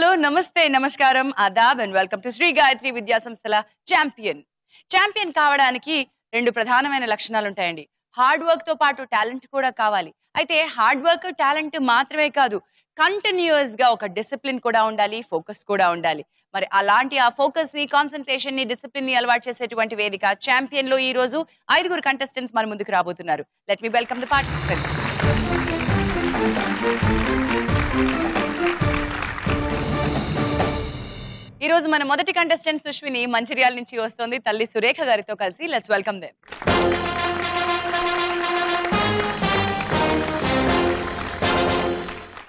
Hello నమస్తే నమస్కారం ఆదాబ్ and welcome to Shri Gayatri Vidya సంస్థల ఛాంపియన్ కావడానికి రెండు ప్రధానమైన లక్షణాలు ఉంటాయండి. హార్డ్ వర్క్ తో పాటు టాలెంట్ కూడా కావాలి. అయితే హార్డ్ వర్క్ టాలెంట్ మాత్రమే కాదు, కంటిన్యూస్ గా ఒక డిసిప్లిన్ కూడా ఉండాలి, ఫోకస్ కూడా ఉండాలి. మరి అలాంటి ఆ ఫోకస్ ని, కాన్సంట్రేషన్ ని, డిసిప్లిన్ ని అలవాటు చేసేటువంటి వేదిక ఛాంపియన్ లో ఈ రోజు 5 కంటెస్టెంట్స్ మన ముందుకు రాబోతున్నారు. Let me welcome the participants. ఈ రోజు మన మొదటి కంటెస్టెంట్ సుష్విని మంచిర్యాల నుంచి వస్తుంది తల్లి సురేఖ గారితో కలిసి. Let's welcome them.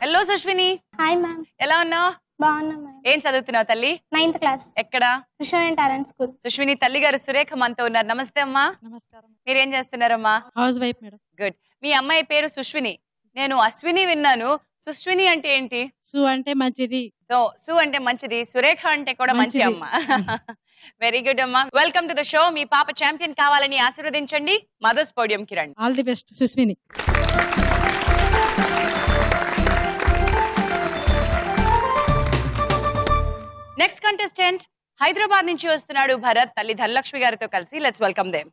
Hello Sushvini. Hi ma'am. ఎలా ఉన్నావు? బాగున్నా మ్యామ్. ఏం చదువుతున్నావు తల్లి? 9th class. ఎక్కడ? Krishna talent school. సుష్విని తల్లి గారు సురేఖ మనతో ఉన్నారు. నమస్తే అమ్మా. నమస్కారం. మీరేం చేస్తున్నారమ్మా? House wife madam. గుడ్. మీ అమ్మాయి పేరు సుష్విని. నేను అశ్విని విన్నాను. సుష్విని అంటే ఏంటి? సు అంటే మంచిది. సో సు అంటే మంచిది, సురేఖ అంటే కూడా మంచి అమ్మ. వెరీ గుడ్ అమ్మా. Welcome to the show. మీ పాప ఛాంపియన్ కావాలని ఆశీర్వదించండి. మదర్స్ పోడియం కి రండి. All the best Susmini. Next contestant Hyderabad నుంచి వస్తున్నాడు భరత్. తల్లి ధనలక్ష్మి గారితో కలిసి. Let's welcome them.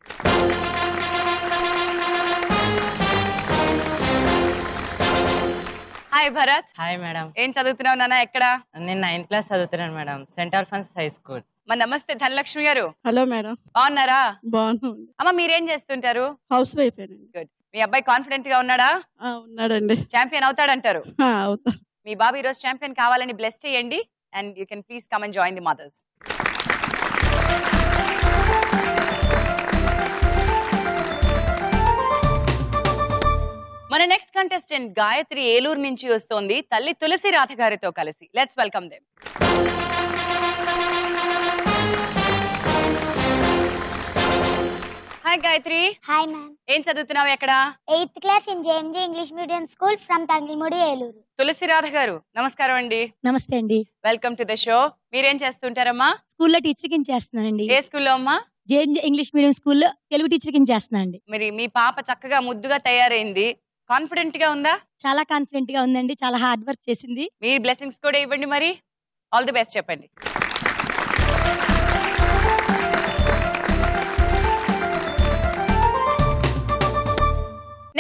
Hi Bharat. Hi madam. ఏం చదువుతున్నావు నాన్న? ఎక్కడ? నేను 9th క్లాస్ చదువుతున్నాను madam, Saint Alphonse high school. మా నమస్తే ధనలక్ష్మి గారు. Hello madam. బాగున్నారా? బాగున్నాను. అమ్మ మీరేం చేస్తుంటారు? House wife. గుడ్. మీ అబ్బాయి కాన్ఫిడెంట్ గా ఉన్నాడా? ఉన్నాడండి. ఛాంపియన్ అవుతాడంటారు? అవుతాడు. మీ బాబు ఈ రోజు ఛాంపియన్ కావాలని బ్లెస్ చేయండి. And you can please come and join the mothers. మన నెక్స్ట్ కంటెస్టెంట్ గాయత్రి ఏలూరు నుంచి వస్తోంది తల్లి తులసి రాధ గారితో కలిసి. Let's welcome them. Hi Gayatri. Hi ma'am. ఏం చదువుతున్నావు? ఎక్కడ? 8th class in JMJ English medium school from Thangilmudi Eluru. Tulasi Radha గారు నమస్కారం అండి. నమస్తే అండి. Welcome to the show. మీరేం చేస్తుంటారమ్మా? స్కూల్లో టీచర్ కింద చేస్తున్నానండి. ఏ స్కూల్లో అమ్మా? జేఎంజే ఇంగ్లీష్ మీడియం స్కూల్లో తెలుగు టీచర్ కింద చేస్తున్నానండి. మరి మీ పాప చక్కగా ముద్దుగా తయారైంది. కాన్ఫిడెంట్ గా ఉందా? చాలా కాన్ఫిడెంట్ గా ఉందండి. చాలా హార్డ్ వర్క్ చేసింది. మీ బ్లెస్సింగ్స్ కూడా ఇవ్వండి. మరి ఆల్ ది బెస్ట్ చెప్పండి.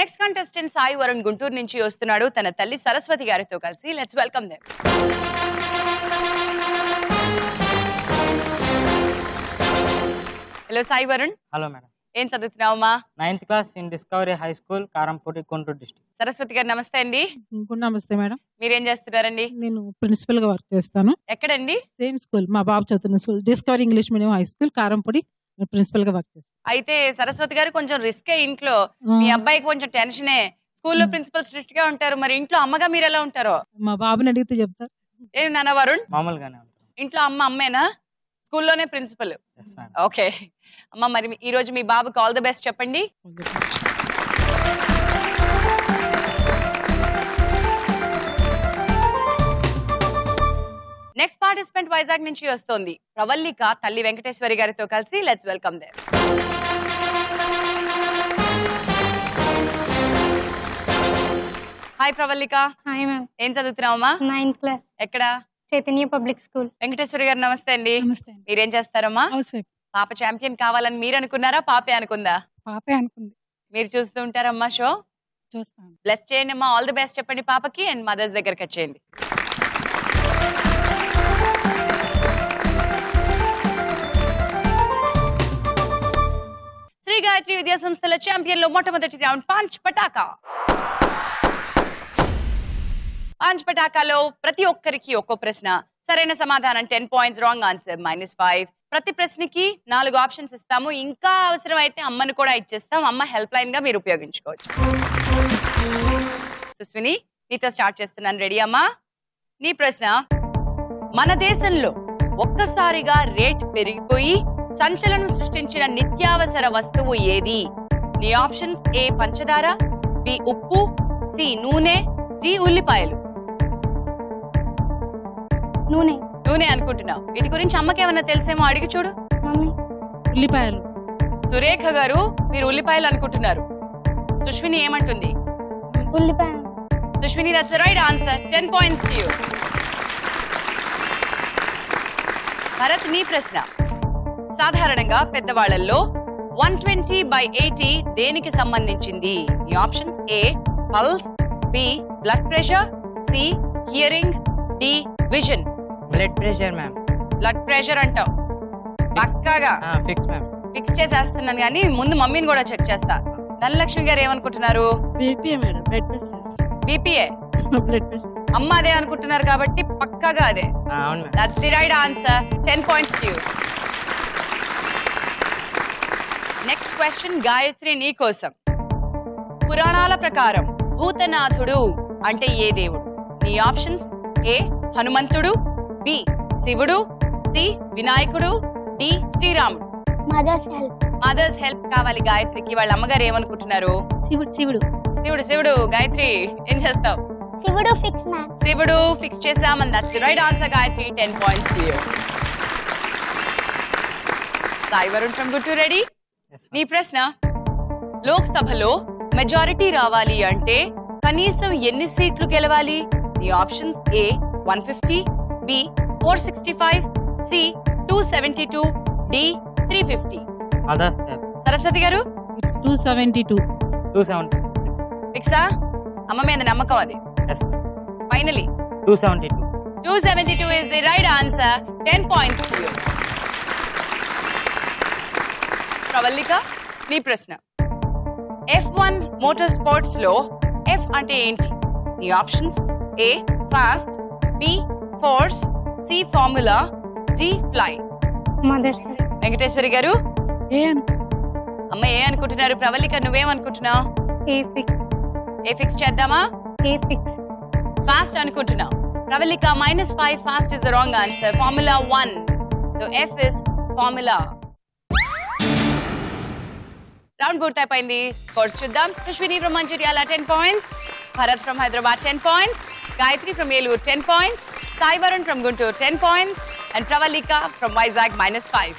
నెక్స్ట్ కంటెస్టెంట్ సాయి వరుణ్ గుంటూరు నుంచి వస్తున్నాడు తన తల్లి సరస్వతి గారితో కలిసి. Let's welcome them. Hello Sai Varun. Hello madam. ఏం చదువుతున్నావమ్మా? 9th class in discovery high school, Karampudi, Guntur district. Saraswati గారు నమస్తే అండి. నమస్తే మేడం. మీరేం చేస్తున్నారండి? నేను ప్రిన్సిపల్ గా వర్క్ చేస్తాను. ఎక్కడండి? సేమ్ స్కూల్, మా బాబు చదువుతున్న school discovery English medium high school, Karampudi. Principal గా వర్క్ చేస్తాను. అయితే సరస్వతి గారు కొంచెం రిస్కే ఇంట్లో. మీ అబ్బాయికి కొంచెం టెన్షనే. స్కూల్లో ప్రిన్సిపల్ స్ట్రిక్ట్ గా ఉంటారు. మరి ఇంట్లో అమ్మగా మీరు ఎలా ఉంటారో? మా బాబుని అడిగితే చెప్తారు. ఏం నాన్న వరుణ్? మామూలుగానే ఉంటాం. ఇంట్లో అమ్మేనా? స్కూల్లోనే ప్రిన్సిపల్? Yes, madam. ఓకే అమ్మ. మరి ఈ రోజు మీ బాబుకి ఆల్ ది బెస్ట్ చెప్పండి. నెక్స్ట్ పార్టిసిపెంట్ వైజాగ్ నుంచి వస్తోంది ప్రవల్లిక తల్లి వెంకటేశ్వరి గారితో కలిసి. Let's welcome them. Hi Pravallika. Hi ma'am. ఏం చదువుతున్నావమ్మా? 9th class. ఎక్కడ? Chaitanya public school. వెంకటేశ్వరి గారు నమస్తే అండి. నమస్తే. మీరేం చేస్తారమ్మా? House wife. పాప ఛాంపియన్ కావాలని మీరు అనుకున్నారా, పాపే అనుకుందా? పాపే అనుకుంది. మీరు చూస్తూ ఉంటారమ్మా షో? చూస్తాను. బ్లెస్ చేయండి అమ్మా. ఆల్ ది బెస్ట్ చెప్పండి పాపకి. అండ్ మదర్స్ దగ్గరికి వచ్చేయండి. శ్రీ గాయత్రి విద్యా సంస్థల ఛాంపియన్ లో మొట్టమొదటి రౌండ్ పంచ్ పటాకా. పంచ్ పటాకాలో ప్రతి ఒక్కరికి ఒక్కో ప్రశ్న. సరైన సమాధానం 10 పాయింట్స్, రాంగ్ ఆన్సర్ -5. ప్రతి ప్రశ్నకి 4 ఆప్షన్స్ ఇస్తాము. ఇంకా అవసరం అయితే అమ్మను కూడా ఇచ్చేస్తాం. అమ్మ హెల్ప్ లైన్ గా మీరు ఉపయోగించుకోవచ్చు. సుస్విని నీతో స్టార్ట్ చేస్తున్నాను. రెడీ అమ్మా? నీ ప్రశ్న: మన దేశంలో ఒక్కసారిగా రేట్ పెరిగిపోయి సంచలనం సృష్టించిన నిత్యావసర వస్తువు ఏది? నీ ఆప్షన్స్: ఏ పంచదార, బి ఉప్పు, సి నూనె, డి ఉల్లిపాయలు. నూనె. నూనె అనుకుంటున్నావు. వీటి గురించి అమ్మకేమన్నా తెలిసేమో అడిగి చూడు. మమ్మీ. ఉల్లిపాయలు. సురేఖ గారు మీరు ఉల్లిపాయలు అనుకుంటున్నారు. సుష్విని ఏమంటుంది? ఉల్లిపాయ. సుష్విని, that's the right answer. 10 points to you. Bharat నీ ప్రశ్న. సాధారణంగా పెద్దవాళ్లలో 120/80 దేనికి సంబంధించింది? ఈ options: A pulse, B blood pressure, C hearing, D vision. Blood pressure ma'am. Blood pressure అంటావు పక్కాగా? Fix ma'am. ఫిక్స్ చేసేస్తున్నాను కానీ ముందు మమ్మీని కూడా చెక్ చేస్తా. ధనలక్ష్మి గారు ఏమనుకుంటున్నారు? BPA madam, blood pressure. BPA blood pressure. అమ్మ అదే అనుకుంటున్నారు కాబట్టి పక్కాగా అదే. అవును ma'am. That's the right answer. 10 points to you. Next question Gayatri నీ కోసం. పురాణాల ప్రకారం భూతనాథుడు అంటే ఏ దేవుడు? నీ ఆప్షన్స్: ఏ హనుమంతుడు, బి శివుడు, సి వినాయకుడు, డి శ్రీరాముడు. Mothers help. మదర్స్ హెల్ప్ కావాలి గాయత్రికి. వాళ్ళ అమ్మగారు ఏమనుకుంటున్నారు? శివుడు శివుడు శివుడు. శివుడు. గాయత్రి ఏం చేస్తావు? శివుడు ఫిక్స్ మ్యామ్. శివుడు ఫిక్స్ చేసామని. That's the right answer Gayatri. 10 points to you. Sai Varun from Guntur ready? నీ ప్రశ్న. లోక్సభలో మెజారిటీ రావాలి అంటే కనీసం ఎన్ని సీట్లు గెలవాలి? నీ options: A 150, B 465, C 272, D 350. Others Saraswathi garu? It's 272. 270. ఫిక్సా? అమ్మ మీద నమ్మకం అది. Yes. Finally 272. 272 is the right answer. 10 points to you. Pravallika నీ ప్రశ్న. F1 మోటార్ స్పోర్ట్స్ లో F అంటే ఏంటి? నీ options: A fast, B force, C formula, D fly. Mothers help. Venkateswari garu? A అమ్మ ఏ అనుకుంటున్నారు? ప్రవల్లిక నువ్వేమనుకుంటున్నావు? ఏ ఫిక్స్. ఏ ఫిక్స్ చేద్దామా? ఏ ఫిక్స్. ఫాస్ట్ అనుకుంటున్నావు. Pravallika -5 fast is the wrong answer. Formula 1. So F is formula. Round పూర్తయిపోయింది. స్కోర్స్ చూద్దాం. Sushvini from Mancherial 10 points, Bharat from Hyderabad 10 points, Gayatri from Eluru 10 points, Sai Varun from Guntur 10 points and Pravallika from Vizag -5.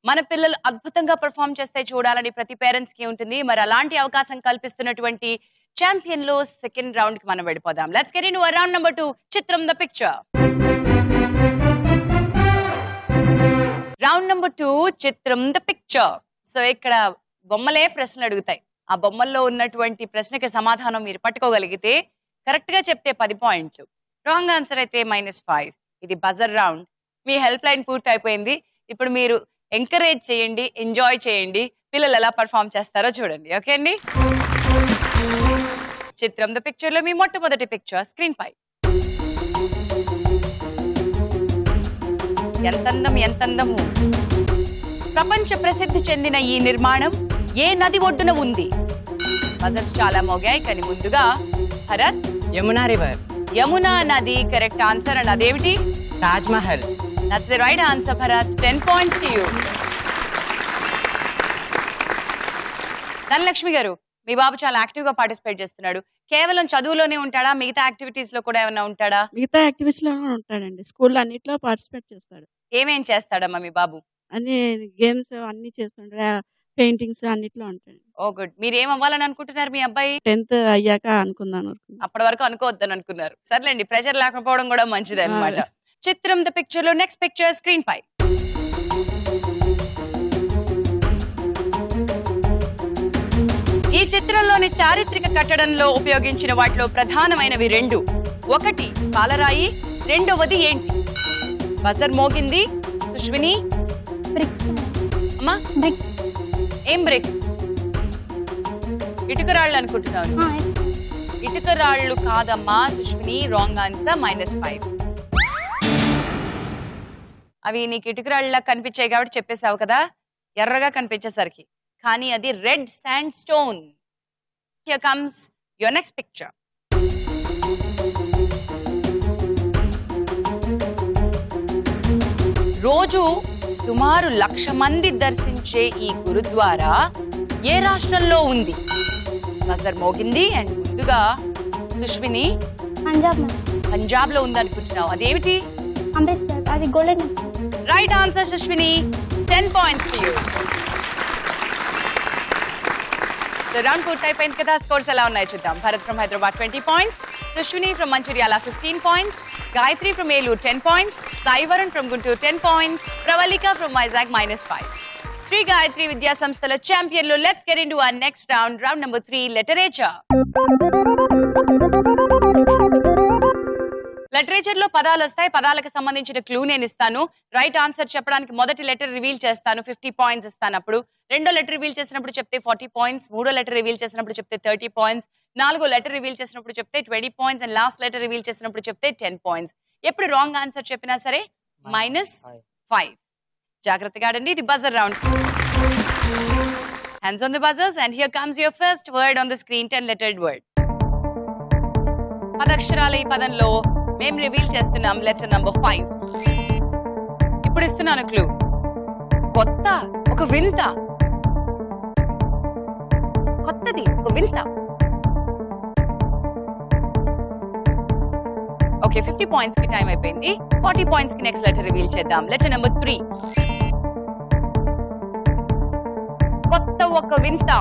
మన పిల్లలు అద్భుతంగా పర్ఫామ్ చేస్తే చూడాలని ప్రతి పేరెంట్స్ కి ఉంటుంది. మరి అలాంటి అవకాశం కల్పిస్తున్నటువంటి ఛాంపియన్ లో సెకండ్ రౌండ్ కి మనం వెళ్ళిపోదాం. Let's get in to round number 2, చిత్రం ద పిక్చర్. రౌండ్ నెంబర్ 2, చిత్రం ద పిక్చర్. సో ఇక్కడ బొమ్మలే ప్రశ్నలు అడుగుతాయి. ఆ బొమ్మల్లో ఉన్నటువంటి ప్రశ్నకి సమాధానం మీరు పట్టుకోగలిగితే కరెక్ట్ గా చెప్తే 10 పాయింట్లు, రాంగ్ ఆన్సర్ అయితే -5. ఇది బజర్ రౌండ్. మీ హెల్ప్ లైన్ పూర్తి అయిపోయింది. ఇప్పుడు మీరు ఎంకరేజ్ చేయండి, ఎంజాయ్ చేయండి. పిల్లలు ఎలా పర్ఫామ్ చేస్తారో చూడండి. ఓకే అండి? చిత్రం ద పిక్చర్ లో మీ మొట్టమొదటి పిక్చర్ స్క్రీన్ పై. ఎంతందం ఎంతందము. ప్రపంచ ప్రసిద్ధి చెందిన ఈ నిర్మాణం ఏ నది ఒడ్డున ఉంది? బజర్స్ చాలా మోగాయి కానీ ముందుగా భరత్. యమునా రివర్. యమునా నది కరెక్ట్ ఆన్సర్. అండ్ అదేమిటి? Taj Mahal. That's the right answer Bharat. 10 points to you. Dhanalakshmi గారు, మీ బాబు చాలా యాక్టివ్ గా పార్టిసిపేట్ చేస్తున్నాడు. కేవలం చదువులోనే ఉంటాడా? మిగతా యాక్టివిటీస్ లో కూడా ఏమైనా ఉంటాడా? మిగతా యాక్టివిటీస్ లో ఉంటాడండి. స్కూల్లో అన్నిట్లో పార్టిసిపేట్ చేస్తాడు. ఏమేం చేస్తాడమ్మా మీ బాబు? అన్ని గేమ్స్ అన్ని చేస్తుంటాడు. పెయింటింగ్స్ అన్నిట్లో ఉంటాడు. ఓ గుడ్. మీరు ఏం అవ్వాలని అనుకుంటున్నారు మీ అబ్బాయి? 10th అయ్యాక అనుకున్నాను. అప్పటి వరకు అనుకోవద్దని అనుకున్నారు. సర్లేండి, ప్రెషర్ లేకపోవడం కూడా మంచిది అనమాట. చిత్రం ద పిక్చర్ లో నెక్స్ట్ పిక్చర్ స్క్రీన్ పై. ఈ చిత్రంలోని చారిత్రక కట్టడంలో ఉపయోగించిన వాటిలో ప్రధానమైనవి 2. ఒకటి పాలరాయి, రెండవది ఏంటి? బజర్ మోగింది. సుష్విని? బ్రిక్స్. అమ్మా బ్రిక్స్. ఏం బ్రిక్స్? ఇటుకరాళ్ళు అనుకుంటున్నాను. ఇటుకరాళ్ళు కాదమ్మా సుష్విని, రాంగ్ ఆన్సర్. -5. అవి నీకు ఇటుకరాళ్ళ కనిపించాయి కాబట్టి చెప్పేసావు కదా, ఎర్రగా కనిపించేసరికి. కానీ అది red sand stone. Here comes your next picture. రోజు సుమారు 1,00,000 మంది దర్శించే ఈ గురుద్వారా ఏ రాష్ట్రంలో ఉంది? బజర్ మోగింది అండ్ ముందుగా సుష్విని పంజాబ్ లో ఉంది అనుకుంటున్నావు. అదేమిటి? అమృత్సర్. అది golden. Right answer Sushvini. 10 points to you. Round పూర్తయిపోయింది కదా. స్కోర్స్ ఎలా ఉన్నాయో చూద్దాం. Bharat from Hyderabad 20 points, Sushvini from Mancherial 15 points, Gayatri from Eluru 10 points, Sai Varun from Guntur 10 points, Pravalika from Vizag -5. Sri Gayatri Vidya Samsthala champion lo. Let's get into our next round, round number 3, literature. Literature లో పదాలు వస్తాయి. పదాలకు సంబంధించిన clue నేను ఇస్తాను. Right answer చెప్పడానికి మొదటి letter reveal చేస్తాను, 50 పాయింట్స్ ఇస్తాను. అప్పుడు రెండో లెటర్ రివీల్ చేసినప్పుడు చెప్తే 40 పాయింట్స్, మూడో లెటర్ రివీల్ చేసినప్పుడు చెప్తే 30 పాయింట్స్, నాలుగో లెటర్ రివీల్ చేసినప్పుడు చెప్తే 20 points and last letter reveal చేసినప్పుడు చెప్తే 10 పాయింట్స్. ఎప్పుడు రాంగ్ ఆన్సర్ చెప్పినా సరే -5. జాగ్రత్తగా ఆడండి. ఇది buzzer round. Hands on the buzzers and here comes your first word on the screen, 10 lettered word. పదక్షరాల ఈ పదంలో మేము రివీల్ చేస్తున్నాం లెటర్ నంబర్ 5. ఇప్పుడు ఇస్తున్నాను క్లూ. కొత్త, ఒక వింత, కొత్తది, ఒక వింత. ఓకే, 50 పాయింట్స్ కి టైం అయిపోయింది. 40 పాయింట్స్ కి నెక్స్ట్ లెటర్ రివీల్ చేద్దాం. Letter number 3. కొత్త, ఒక వింత.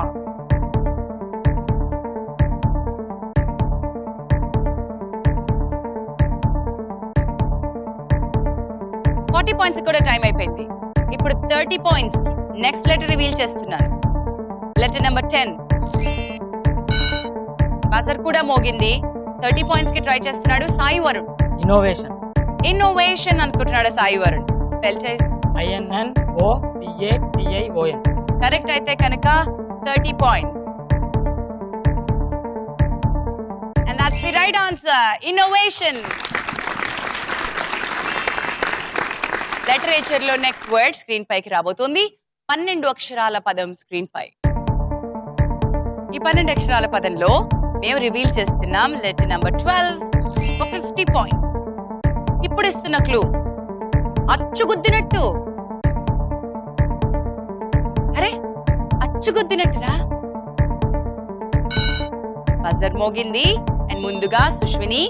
పాయింట్స్ కూడా టైం అయిపోయింది. ఇప్పుడు 30 పాయింట్స్ నెక్స్ట్ లెటర్ రివీల్ చేస్తున్నాను. Letter number 10. బజర్ కూడా మోగింది. 30 పాయింట్స్ కి ట్రై చేస్తున్నాడు సాయి వరుణ్. ఇన్నోవేషన్ అనుకుంటున్నాడు సాయి వరుణ్. స్పెల్ చేసి INNOVATION. కరెక్ట్ అయితే కనుక 30 points. And that's the right answer. Innovation. Literature లో నెక్స్ట్ వర్డ్ స్క్రీన్ పైకి రాబోతుంది. 12 అక్షరాల పదం స్క్రీన్ పై. ఈ 12 అక్షరాల పదంలో మేము రివీల్ చేస్తున్నాం లెటర్ నంబర్ 12 for 50 పాయింట్స్. ఇప్పుడు ఇస్తున్న క్లూ అచ్చుగుద్దినట్టు. అరే, అచ్చుగుద్దినట్టురా. బజర్ మోగింది అండ్ ముందుగా సుష్విని.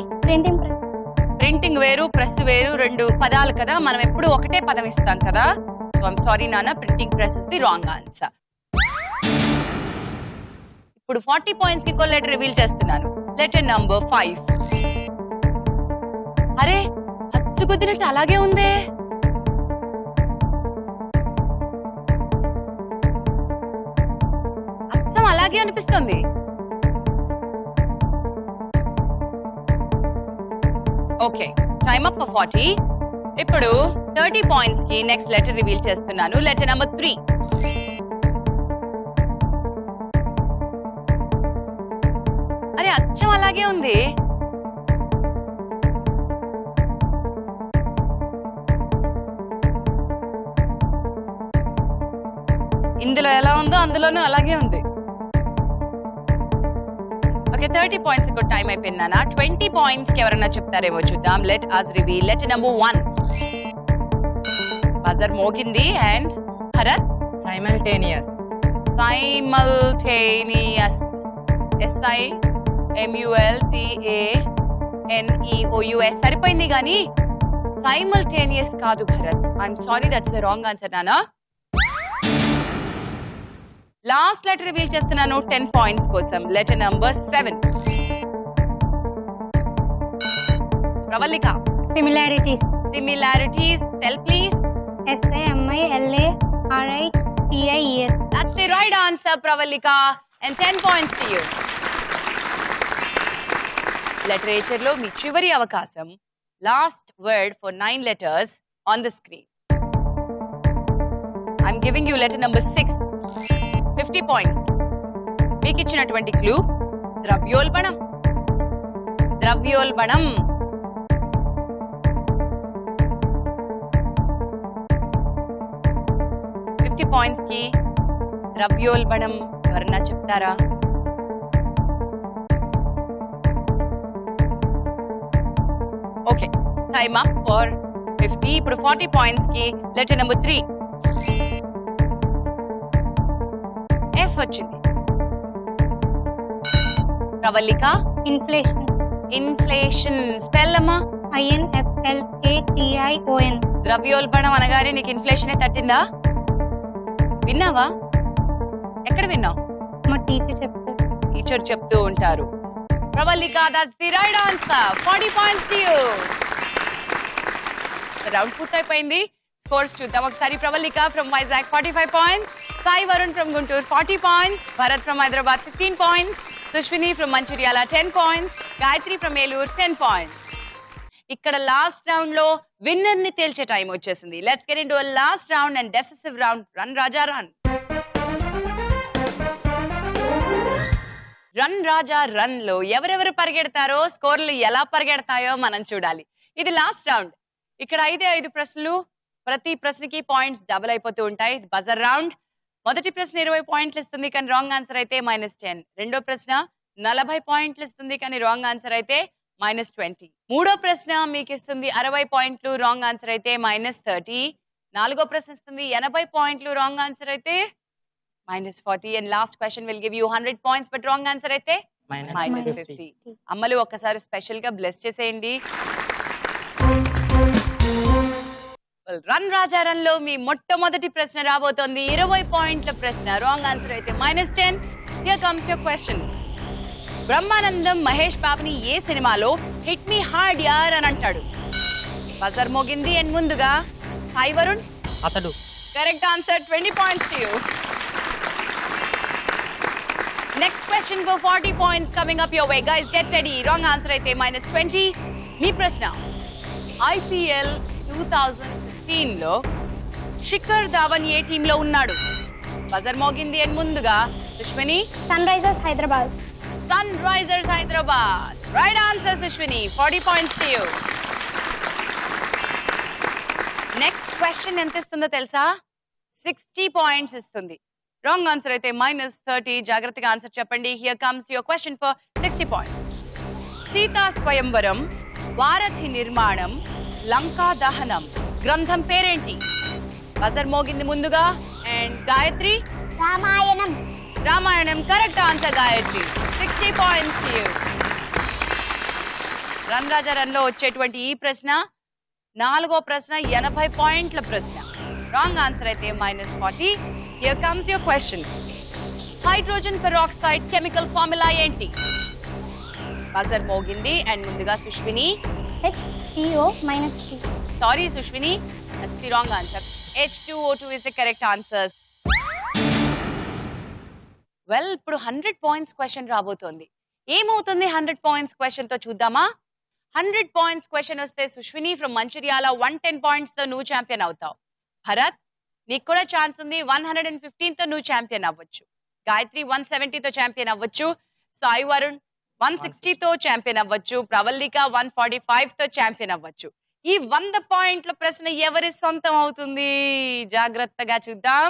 ప్రింటింగ్ వేరు, ప్రెస్ వేరు, రెండు పదాలు కదా. మనం ఎప్పుడు ఒకటే పదం ఇస్తాం కదా. సో ఐమ్ సారీ నాన్న, printing press is the wrong answer. ఇప్పుడు 40 పాయింట్స్ కి ఒక లెటర్ రివీల్ చేస్తున్నాను. Letter number 5. అరే, అచ్చుకుద్దినట్టు అలాగే ఉందే. అచ్చం అలాగే అనిపిస్తుంది. Okay, time up for 40. ఇప్పుడు 30 పాయింట్స్ కి నెక్స్ట్ లెటర్ రివీల్ చేస్తున్నాను. Letter number 3. అరే, అచ్చం అలాగే ఉంది. ఇందులో ఎలా ఉందో అందులోనూ అలాగే ఉంది. ఓకే, 30 పాయింట్స్ కి టైం అయిపోయింది నాన్న. 20 పాయింట్స్ కి ఎవరన్నా చెప్తారేమో చూద్దాం. Let us reveal letter number 1. Buzzer మోగింది అండ్ భరత్. సైమల్టేనియస్. SIMULTANEOUS. సరిపోయింది కానీ సైమల్టేనియస్ కాదు Bharat. I'm sorry, that's the wrong answer నాన్న. లాస్ట్ లెటర్ రివీల్ చేస్తున్నాను 10 పాయింట్స్ కోసం. Letter number 7. Pravalika. Similarities. Spell please. SIMILARITIES. That's the right answer, Pravalika, and 10 points to you. Literature lo మీ చివరి అవకాశం. Last word for 9 letters on the screen. I'm giving you letter number 6. 50 points. మీకు ఇచ్చినటువంటి clue ద్రవ్యోల్బణం. ద్రవ్యోల్బణం. Points కి ద్రవ్యోల్బణం ఎవరన్నా చెప్తారా? Okay, time up for 50. ఇప్పుడు 40 పాయింట్స్ కి లెటర్ నెంబర్ 3. F వచ్చింది. ప్రవళిక. ఇన్ఫ్లేషన్. స్పెల్ అమ్మా. INFLATION. ద్రవ్యోల్బణం అనగానే నీకు ఇన్ఫ్లేషన్ తట్టిందా? విన్నావా? ఎక్కడ విన్నావు? మా టీచర్ చెప్తూ ఉంటారు. Pravalika, that's the right answer. 40 points to you. Round పూర్తయిపోయింది. స్కోర్స్ చూద్దాం ఒకసారి. Pravalika from Vizag 45 points, Sai Varun from Guntur 40 points, Bharat from Hyderabad 15 points, Sushmini from Mancherial 10 points, Gayatri from Eluru 10 points. ఇక్కడ లాస్ట్ రౌండ్ లో విన్నర్ ని తేల్చే టైం వచ్చేసింది. Let's get into last round and decisive round. Run Raja run. Run Raja run లో ఎవరెవరు పరిగెడతారో, స్కోర్లు ఎలా పరిగెడతాయో మనం చూడాలి. ఇది లాస్ట్ రౌండ్. ఇక్కడ 5 ప్రశ్నలు, ప్రతి ప్రశ్నకి పాయింట్స్ డబుల్ అయిపోతూ ఉంటాయి. Buzzer round. మొదటి ప్రశ్న 20 పాయింట్లు ఇస్తుంది కానీ రాంగ్ ఆన్సర్ అయితే -10. రెండో ప్రశ్న 40 పాయింట్లు ఇస్తుంది కానీ రాంగ్ ఆన్సర్ అయితే -20. మూడో ప్రశ్న మీకు ఇస్తుంది 60 పాయింట్లు, రాంగ్ ఆన్సర్ అయితే -30. నాలుగో ప్రశ్న ఇస్తుంది 80 పాయింట్లు, రాంగ్ ఆన్సర్ అయితే -40. And last question will give you 100 points but wrong answer అయితే -50. అమ్మలు ఒక్కసారి స్పెషల్ గా బ్లెస్ చేసేయండి. రన్ రాజా రన్ లో మీ మొట్టమొదటి ప్రశ్న రాబోతోంది. 20 పాయింట్ల ప్రశ్న. రాంగ్ ఆన్సర్ అయితే -10. Here comes your question. Brahmanandam Mahesh బాబుని ఏ సినిమాలో హిట్ మీ హార్డ్ యార్ అని అంటాడు? బజర్ మోగింది అండ్ ముందుగా సాయి వరుణ్. అతడు. Correct answer. 20 points to you. Next question for 40 points coming up your way. Guys get ready. Wrong answer అయితే -20. మీ ప్రశ్న. IPL 2015 లో శిఖర్ ధావన్ ఏ టీమ్ లో ఉన్నాడు? బజర్ మోగింది అండ్ ముందుగా Sushmini. Sunrisers Hyderabad. Sunrisers Hyderabad. Right answer Sushmini. 40 points to you. Next question ఎంత ఇస్తుందో తెలుసా? 60 పాయింట్స్ ఇస్తుంది. రాంగ్ ఆన్సర్ అయితే -30. జాగ్రత్తగా ఆన్సర్ చెప్పండి. Here comes your question for 60 points. Sita స్వయంవరం, వారధి నిర్మాణం, లంకా దహనం గ్రంథం పేరేంటి? బజర్ మోగింది ముందుగా and Gayatri. Ramayanam. Ramayanam. Correct answer Gayatri. 60 points to you. Run Raja run లో వచ్చేటువంటి ఈ ప్రశ్న 4వ ప్రశ్న 80 పాయింట్ల ప్రశ్న. రాంగ్ ఆన్సర్ అయితే -40. Here comes your question. Hydrogen peroxide chemical formula ఏంటి? బజర్ మోగింది అండ్ ముందుగా Sushmini. HPO -3. Sorry Sushmini, that's the wrong answer. H2O2 is the correct answer. Well, ఇప్పుడు 100 పాయింట్స్ క్వశ్చన్ రాబోతోంది. ఏమవుతుంది 100 పాయింట్స్ క్వశ్చన్ తో చూద్దామా? 100 పాయింట్స్ క్వశ్చన్ వస్తే సుష్మిని ఫ్రమ్ మంచిర్యాల 110 పాయింట్స్ తో నువ్వు ఛాంపియన్ అవుతావు. భరత్, నీకు కూడా ఛాన్స్ ఉంది. 115 తో నువ్వు ఛాంపియన్ అవ్వచ్చు. గాయత్రి 170 తో ఛాంపియన్ అవ్వచ్చు. సాయి వరుణ్ 160 తో ఛాంపియన్ అవ్వచ్చు. ప్రవళిక 145 తో ఛాంపియన్ అవ్వచ్చు. ఈ 100 పాయింట్ల ప్రశ్న ఎవరి సొంతం అవుతుంది? జాగ్రత్తగా చూద్దాం.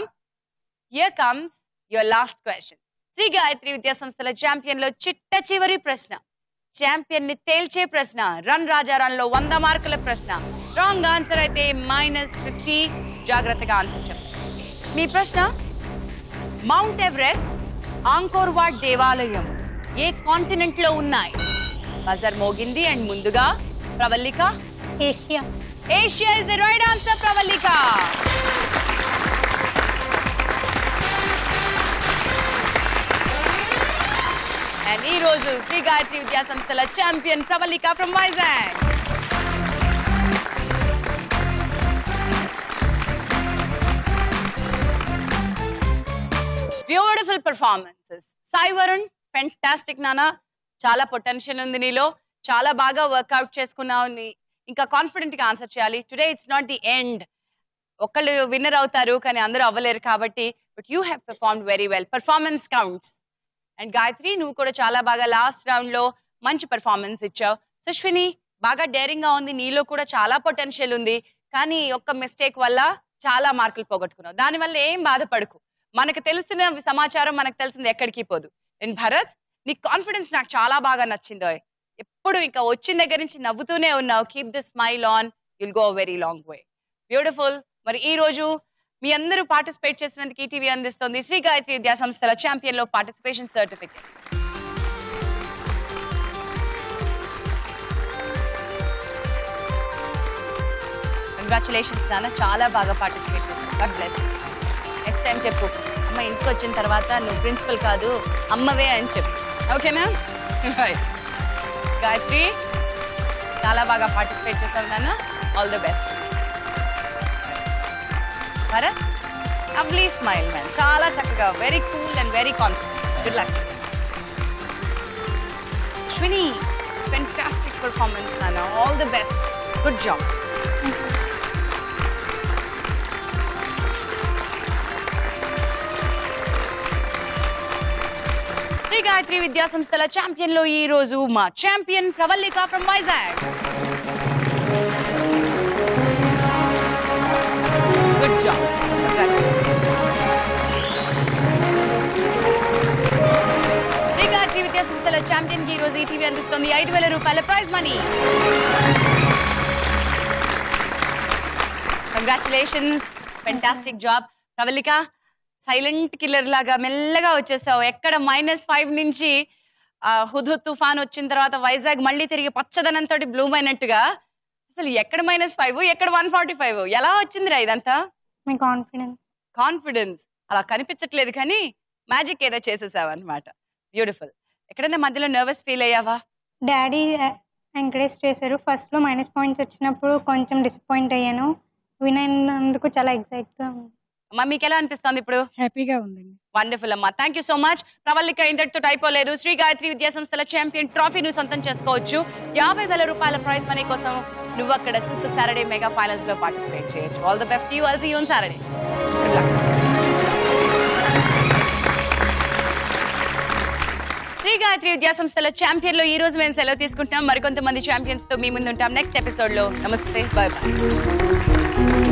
Here comes your last question. Sri Gayatri Vidya సంస్థల ఛాంపియన్ లో చిట్ట చివరి ప్రశ్న. ఛాంపియన్ ని తేల్చే ప్రశ్న. రన్ రాజా రన్ లో 100 మార్కుల ప్రశ్న. రాంగ్ ఆన్సర్ అయితే -50. జాగ్రత్తగా ఆన్సర్ చెప్పండి. మీ ప్రశ్న. మౌంట్ ఎవరెస్ట్, ఆంకోర్ వాట్ దేవాలయం ఏ కాంటినెంట్ లో ఉన్నాయి? బజర్ మోగింది అండ్ ముందుగా Pravalika. Asia. Asia is the right answer. Pravalika. And ఈ రోజు శ్రీ గాయత్రి విద్యా సంస్థల champion Pravalika from Vizag. Beautiful performances. Sai Varun, fantastic నానా. చాలా పొటెన్షియల్ ఉంది నీలో. చాలా బాగా వర్కౌట్ చేసుకున్నావు. ఇంకా కాన్ఫిడెంట్ గా ఆన్సర్ చేయాలి. Today it's not the end. ఒకళ్ళు విన్నర్ అవుతారు కానీ అందరూ అవ్వలేరు కాబట్టి. But you have performed very well. Performance counts. And Gayatri, నువ్వు కూడా చాలా బాగా లాస్ట్ రౌండ్ లో మంచి పర్ఫార్మెన్స్ ఇచ్చావు. సుష్మిని బాగా డేరింగ్ గా ఉంది. నీలో కూడా చాలా పొటెన్షియల్ ఉంది కానీ ఒక్క మిస్టేక్ వల్ల చాలా మార్కులు పోగొట్టుకున్నావు. దానివల్ల ఏం బాధపడకు. మనకు తెలిసిన సమాచారం మనకు తెలిసింది ఎక్కడికి పోదు. అండ్ భరత్, నీ కాన్ఫిడెన్స్ నాకు చాలా బాగా నచ్చిందో. ఎప్పుడు ఇంకా వచ్చిన దగ్గర నుంచి నవ్వుతూనే ఉన్నావు. Keep the smile on, you'll go very long way. Beautiful. మరి ఈ రోజు మీ అందరూ పార్టిసిపేట్ చేసినందుకు ఈటీవీ అందిస్తుంది శ్రీ గాయత్రి విద్యా సంస్థల ఛాంపియన్ లో పార్టిసిపేషన్ సర్టిఫికేట్. కంగ్రాచులేషన్స్ నాన్న, చాలా బాగా పార్టిసిపేట్ చేశారు. God bless. నెక్స్ట్ టైం చెప్పు, అమ్మ ఇంటికి వచ్చిన తర్వాత నువ్వు ప్రిన్సిపల్ కాదు అమ్మవే అని చెప్పు. ఓకేనా? గాయత్రి, చాలా బాగా పార్టిసిపేట్ చేశావు నాన్న. All the best. Bharat lovely smile man, చాలా చక్కగా, very cool and very confident. Good luck. Ashwini, fantastic performance నాన్న, all the best, good job. Shri Gayatri Vidya సంస్థల ఛాంపియన్ లో ఈ రోజు మా champion Pravallika from Vizag. Good job. Shri Gayatri Vidya సంస్థల ఛాంపియన్ కి ఈ రోజు ఈటీవీ అందిస్తుంది 5,000 రూపాయల prize money. Congratulations, fantastic job. Pravallika, silent killer లాగా మెల్లగా వచ్చేసావు. ఎక్కడ -5 నుంచి హుద్హుద్ తుఫాన్ వచ్చిన తర్వాత వైజాగ్ మళ్ళీ తిరిగి పచ్చదనంతో బ్లూమ్ అయినట్టుగా, అసలు ఎక్కడ -5 ఎక్కడ 145, ఎలా వచ్చిందిరా ఇదంతా? మీ కాన్ఫిడెన్స్ అలా కనిపించట్లేదు, కానీ మ్యాజిక్ ఏదో చేసేసావు అనమాట. బ్యూటిఫుల్. ఎక్కడైనా మధ్యలో నర్వస్ ఫీల్ అయ్యావా? డాడీ ఎంకరేజ్ చేశారు. ఫస్ట్లో మైనస్ పాయింట్స్ వచ్చినప్పుడు కొంచెం డిసప్పాయింట్ అయ్యాను. విన్ అయినందుకు చాలా ఎక్సైట్గా ఉంది. అమ్మా, మీకు ఎలా అనిపిస్తుంది ఇప్పుడు? హ్యాపీగా ఉందండి. వండర్ఫుల్ అమ్మా, thank you so much. Pravallika ఇంతటితో అయిపోలేదు. శ్రీ గాయత్రి విద్యా సంస్థల ఛాంపియన్ ట్రోఫీ నువ్వు సొంతం చేసుకోవచ్చు. 50,000 రూపాయల ప్రైజ్ మనీ కోసం నువ్వు అక్కడ సూపర్ సాటర్డే మెగా ఫైనల్స్ లో పార్టిసిపేట్ చేయొచ్చు. All the best. You all see you on Saturday. Good luck. Sri Gayatri Vidya సంస్థల ఛాంపియన్ లో ఈ రోజు మేము సెలవు తీసుకుంటున్నాం. మరికొంతమంది ఛాంపియన్స్ తో మీ ముందు ఉంటాం నెక్స్ట్ ఎపిసోడ్ లో. నమస్తే, బై బై.